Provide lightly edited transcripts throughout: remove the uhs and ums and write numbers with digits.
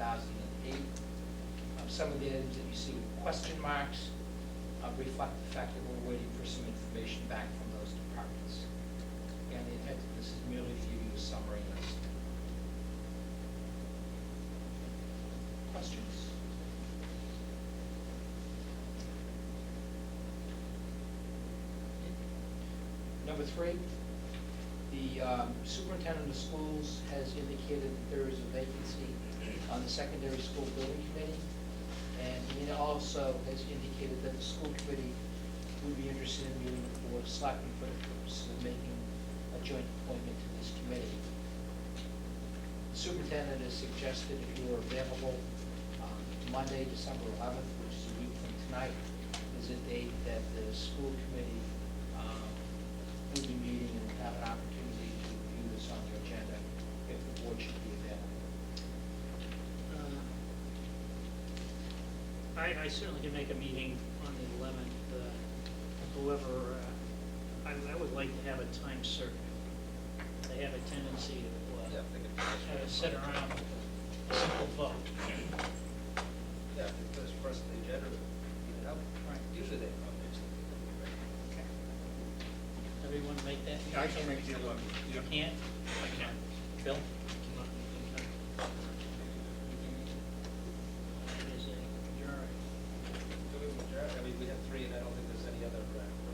2008. Some of the items that you see with question marks reflect the fact that we're waiting for some information back from those departments. And the intent of this is merely to give you a summary list. Questions? Number 3, the superintendent of schools has indicated that there is a vacancy on the secondary school building committee. And he also has indicated that the school committee would be interested in meeting with the board of selectmen for the purpose of making a joint appointment to this committee. The superintendent has suggested if you are available Monday, December 11th, which is a week from tonight, is a date that the school committee will be meeting and have an opportunity to review this on their agenda if the board should be available. I certainly can make a meeting on the 11th. However, I would like to have a time certain. They have a tendency to sit around a simple vote. Yeah, because first the agenda, you know, Right. usually they come next week. Okay. Everyone make that? Yeah, I can make the 11th. You can't? I can. Bill? I mean, we have 3, and I don't think there's any other,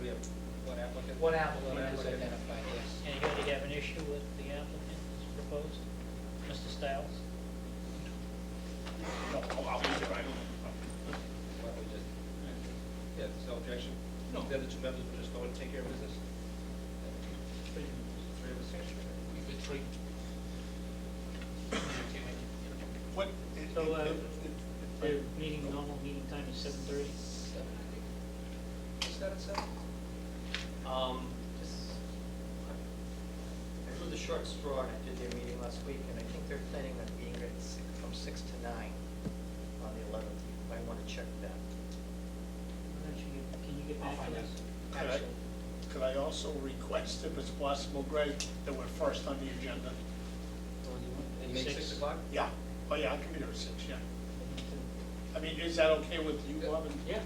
we have one applicant? One applicant is identified, yes. Anybody have an issue with the applicant as proposed? Mr. Stiles? No, I'll be there, I don't. Why don't we just, yeah, there's no objection? No. The other 2 members will just go and take care of business? 3 of us? We could treat. What? So, the normal meeting time is 7:30? Is that at 7? I drew the short straw and I did their meeting last week, and I think they're planning on being at from 6 to 9 on the 11th. You might want to check that. Can you get I'll back find to out. us? Could I also request, if it's possible, Greg, that we're first on the agenda? And make 6 o'clock? Yeah. Oh, yeah, I can be there at 6, yeah. I mean, is that okay with you, Bob? And Yeah.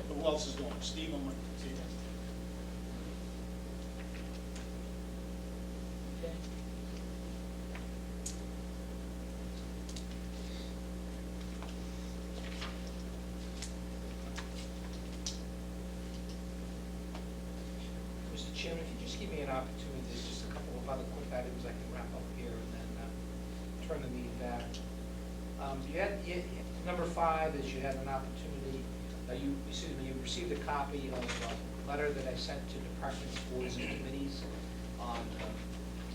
who else is going? Steve and Steve? Okay. Mr. Chairman, if you just give me an opportunity, there's just a couple of other quick items I can wrap up here and then turn the meeting back. Number 5 is you had an opportunity, you received a copy of a letter that I sent to departments, boards, and committees on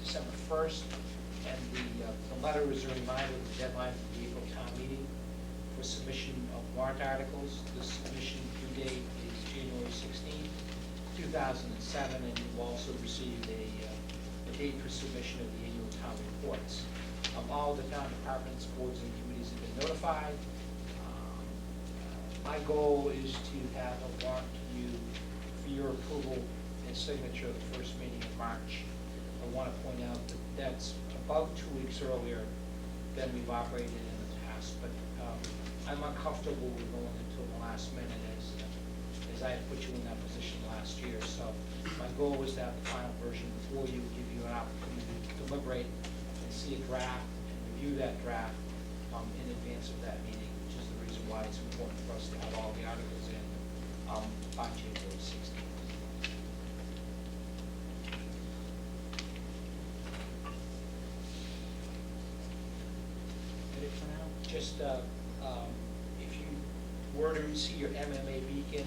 December 1st. And the letter is a reminder of the deadline for the April town meeting for submission of warrant articles. The submission due date is January 16th, 2007, and you've also received a date for submission of the annual town reports. All the town departments, boards, and committees have been notified. My goal is to have a warrant to you for your approval and signature the first meeting in March. I want to point out that that's about 2 weeks earlier than we've operated in the past, but I'm uncomfortable with going until the last minute as I had put you in that position last year. So my goal is to have the final version before you, give you an opportunity to deliberate and see a draft and review that draft in advance of that meeting, which is the reason why it's important for us to have all the articles in by January 16th. Ready for now? Just, if you were to see your MMA beacon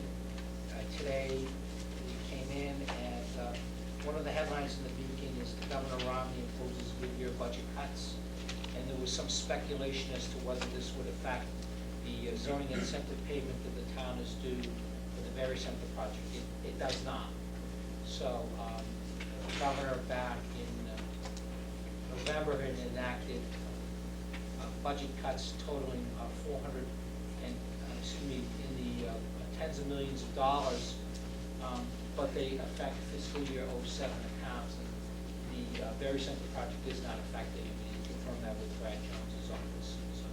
today, it came in, and one of the headlines in the beacon is the Governor Romney imposes mid-year budget cuts, and there was some speculation as to whether this would affect the zoning incentive payment that the town is due for the Berry Center project. It does not. So, the governor back in November had enacted budget cuts totaling 400 and, in the tens of millions of dollars, but they affect fiscal year 07 accounts, and the Berry Center project is not affected. You can confirm that with Brad Jones's office. So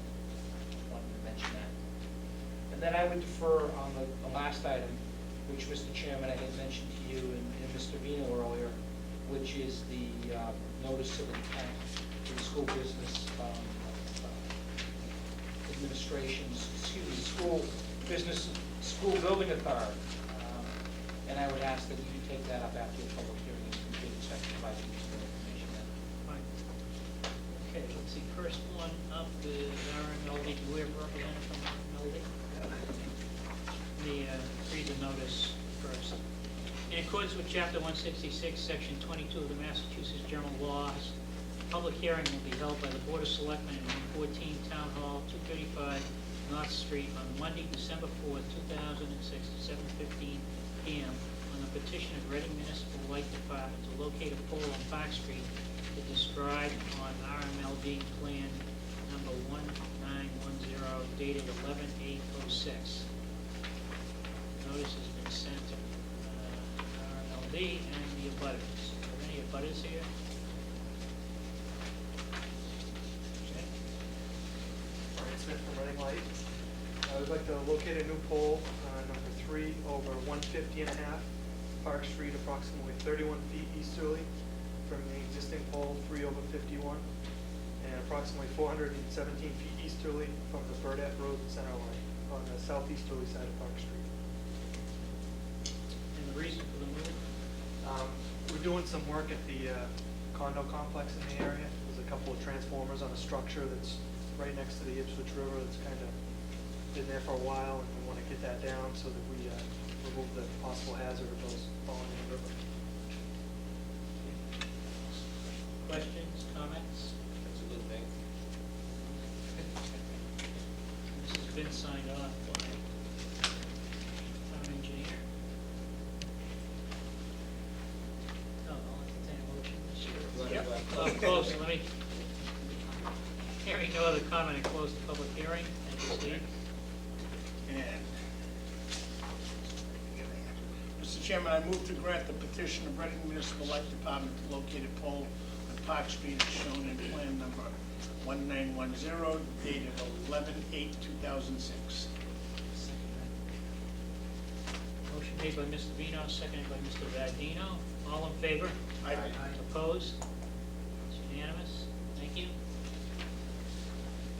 And then I would defer on the last item, which, Mr. Chairman, I had mentioned to you and Mr. Vino earlier, which is the notice of intent for the school business administration's, school business, school building authority. And I would ask that you take that up after your public hearing is completed, so I can provide you with more information then. Fine. Okay, let's see, first one up is RMLD. Do we have a representative from RMLD? Let me read the notice first. In accordance with Chapter 166, Section 22 of the Massachusetts General Laws, public hearing will be held by the Board of Selectmen in 114 Town Hall, 235 North Street on Monday, December 4th, 2006, at 7:15 p.m. on the petition of Reading Municipal Light Department to locate a pole on Park Street as described on RMLD Plan number 1910 dated 11/8/06. Notice has been sent to RMLD and the abutters. Are there any abutters here? Okay. Brian Smith from Reading Light. I would like to locate a new pole, number 3, over 150 and a half Park Street, approximately 31 feet easterly from the existing pole, 3 over 51, and approximately 417 feet easterly from the Burdette Road center line on the southeasterly side of Park Street. And the reason for the move? We're doing some work at the condo complex in the area. There's a couple of transformers on a structure that's right next to the Ipswich River that's kind of been there for a while, and we want to get that down so that we remove the possible hazard of those falling in the river. Questions, comments? That's a good thing. This has been signed off by town engineer. Oh, I'll entertain a motion. Yep. Close, let me, hearing no other comment, I close the public hearing. Thank you, Steve. And, Mr. Chairman, I move to grant the petition of Reading Municipal Light Department to locate a pole on Park Street as shown in plan number 1910 dated 11/8/2006. Motion made by Mr. Vino, seconded by Mr. Vadino. All in favor? Aye. Opposed? It's unanimous. Thank you.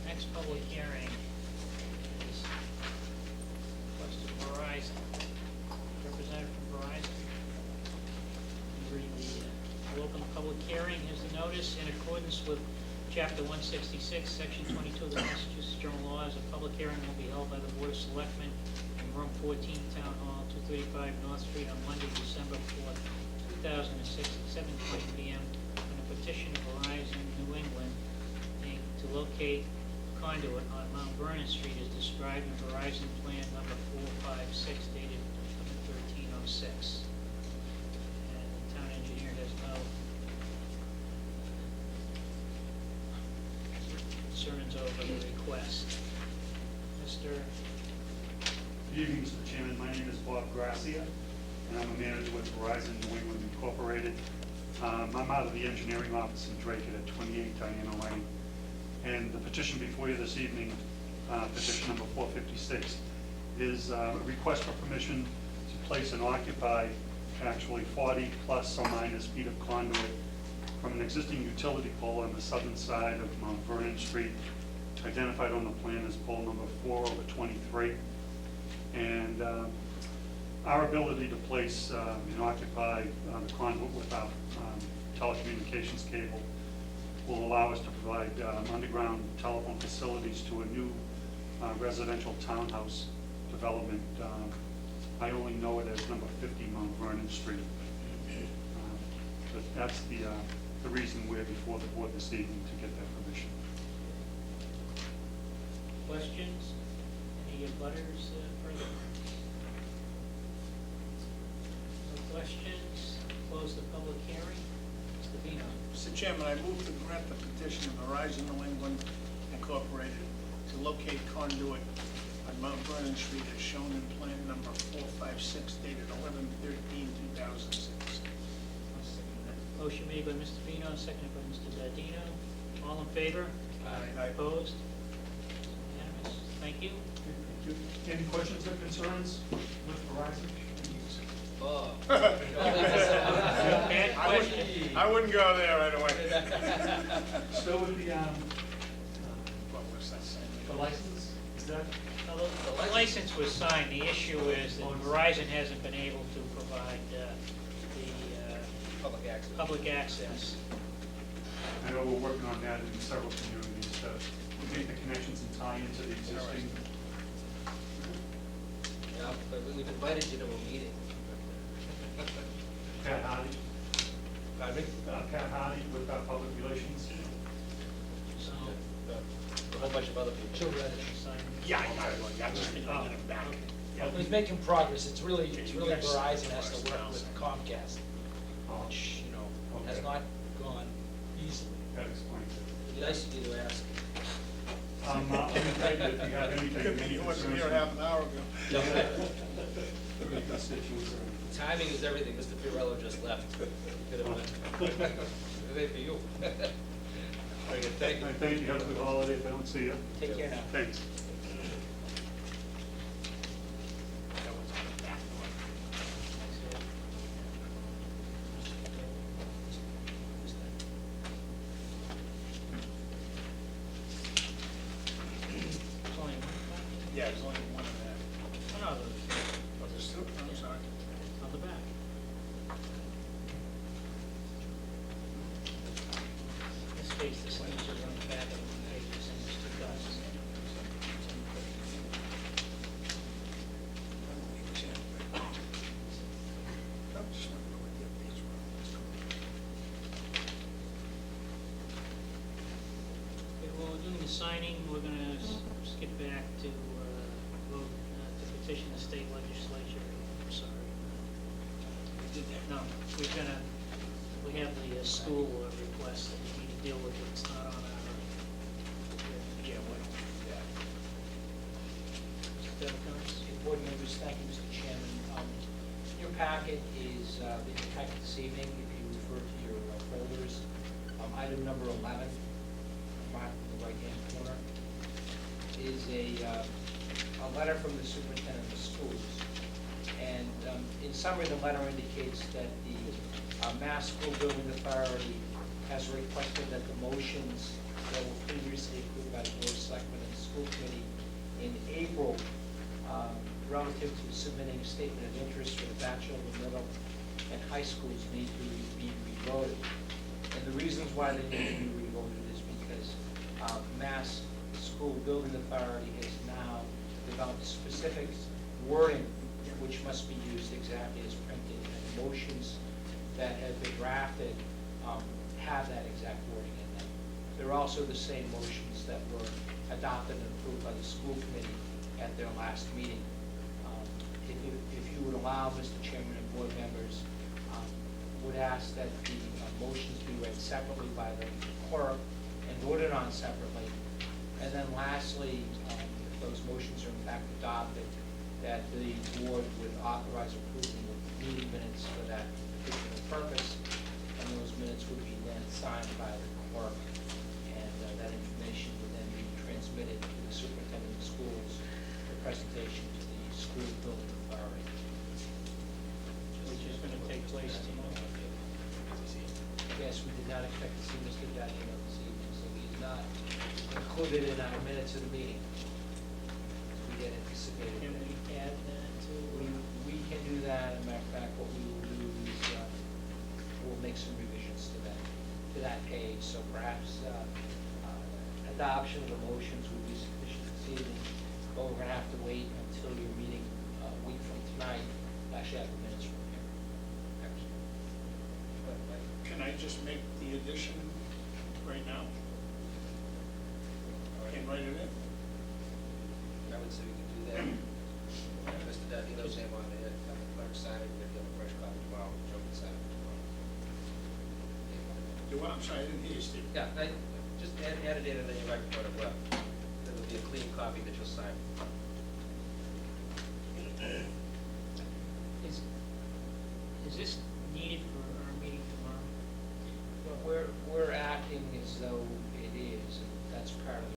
Next public hearing is requested Verizon. Representative from Verizon. We'll open the public hearing. Here's the notice. In accordance with Chapter 166, Section 22 of the Massachusetts General Laws, a public hearing will be held by the Board of Selectmen in Room 14, Town Hall, 235 North Street on Monday, December 4th, 2006, at 7:20 p.m. on a petition of Verizon New England, Inc. to locate conduit on Mount Vernon Street as described in Verizon Plan number 456 dated 11/13/06. And the town engineer has no concerns over the request. Mr. Good evening, Mr. Chairman. My name is Bob Gracia, and I'm a manager with Verizon New England Incorporated. I'm out of the engineering office in Drake at 28 Diana Lane. And the petition before you this evening, petition number 456, is a request for permission to place and occupy actually 40 plus or minus feet of conduit from an existing utility pole on the southern side of Mount Vernon Street, identified on the plan as pole number 4/23. And our ability to place and occupy the conduit with our telecommunications cable will allow us to provide underground telephone facilities to a new residential townhouse development. I only know it as number 50 Mount Vernon Street. But that's the reason we're before the board this evening, to get that permission. Questions? Any butters further? No questions? Close the public hearing. Mr. Vino. Mr. Chairman, I move to grant the petition of Verizon New England Incorporated to locate conduit on Mount Vernon Street as shown in plan number 456 dated 11/13/2006. Motion made by Mr. Vino, seconded by Mr. Dadino. All in favor? Aye. Opposed? Unanimous. Thank Thank you. Thank you. Any questions or concerns with Verizon? Oh. Bad question. I wouldn't go there right away. Still with the What was that saying? the license, is that? The license was signed, the issue is that Verizon hasn't been able to provide the Public access. public access. I know we're working on that in several communities to make the connections and tie into the existing. Yeah, but we've invited you to a meeting. Pat Hardy, Pardon me? Pat Hardy with public relations. So, A whole bunch of other people. children sign. Yeah, I just been bringing him back. Well, he's making progress, it's really Verizon has to work with Comcast, which, you know, has not gone easily. That explains it. It'd be nice of you to ask. I'm afraid that if you have anything. Could be, he wasn't here half an hour ago. Any constituents or- Timing is everything. Mr. Pirello just left. Could have been. Wait for you. Very good, thank you. I thank you, have a good holiday if I don't see you. Take care now. Thanks. There's only one Yeah, there's only one of that. copy? Oh, no, Was there two? I'm sorry. on the back. This page, the signatures on the back of the pages, and there's two dots. Okay, well, we're doing the signing, we're gonna skip back to, vote, to petition the state legislature, I'm sorry. No, we're gonna, we have the school request that we need to deal with, it's not on our. Yeah, why don't we do that? Mr. Democrats? Board members, thank you, Mr. Chairman. Your packet is in your packet this evening, if you refer to your folders. Item number 11, marked in the right-hand corner, is a letter from the superintendent of schools. And in summary, the letter indicates that the Mass School Building Authority has requested that the motions that were previously approved by the Board of Selectmen and the School Committee in April relative to submitting a statement of interest for the bachelor, middle, and high schools need to be revoted. And the reasons why they need to be revoted is because Mass School Building Authority has now developed specific wording which must be used exactly as printed, and the motions that have been drafted have that exact wording in them. They're also the same motions that were adopted and approved by the school committee at their last meeting. If you would allow, Mr. Chairman and board members, would ask that the motions be read separately by the clerk and voted on separately. And then lastly, if those motions are in fact adopted, that the board would authorize approving of meeting minutes for that particular purpose, and those minutes would be then signed by the clerk, and that information would then be transmitted to the superintendent of schools for presentation to the school building authority. Which is gonna take place tomorrow. Yes, we did not expect to see Mr. Dadino this evening, so he is not included in our minutes of the meeting. We had anticipated. Can we add that to? We can do that. As a matter of fact, what we will do is, we'll make some revisions to that page. So perhaps adoption of the motions would be sufficient this evening, but we're gonna have to wait until your meeting a week from tonight, actually have the minutes from here. Can I just make the addition right now? Can write it in? I would say we could do that. Mr. Dadino's name on it, have the clerk sign it, we'll get a fresh copy tomorrow, Joe can sign it tomorrow. Do what? I'm sorry, I didn't hear you, Steve. Yeah, just add it in and then you write for it, well, it'll be a clean copy that you'll sign. Is this needed for our meeting tomorrow? But we're acting as though it is, and that's part of the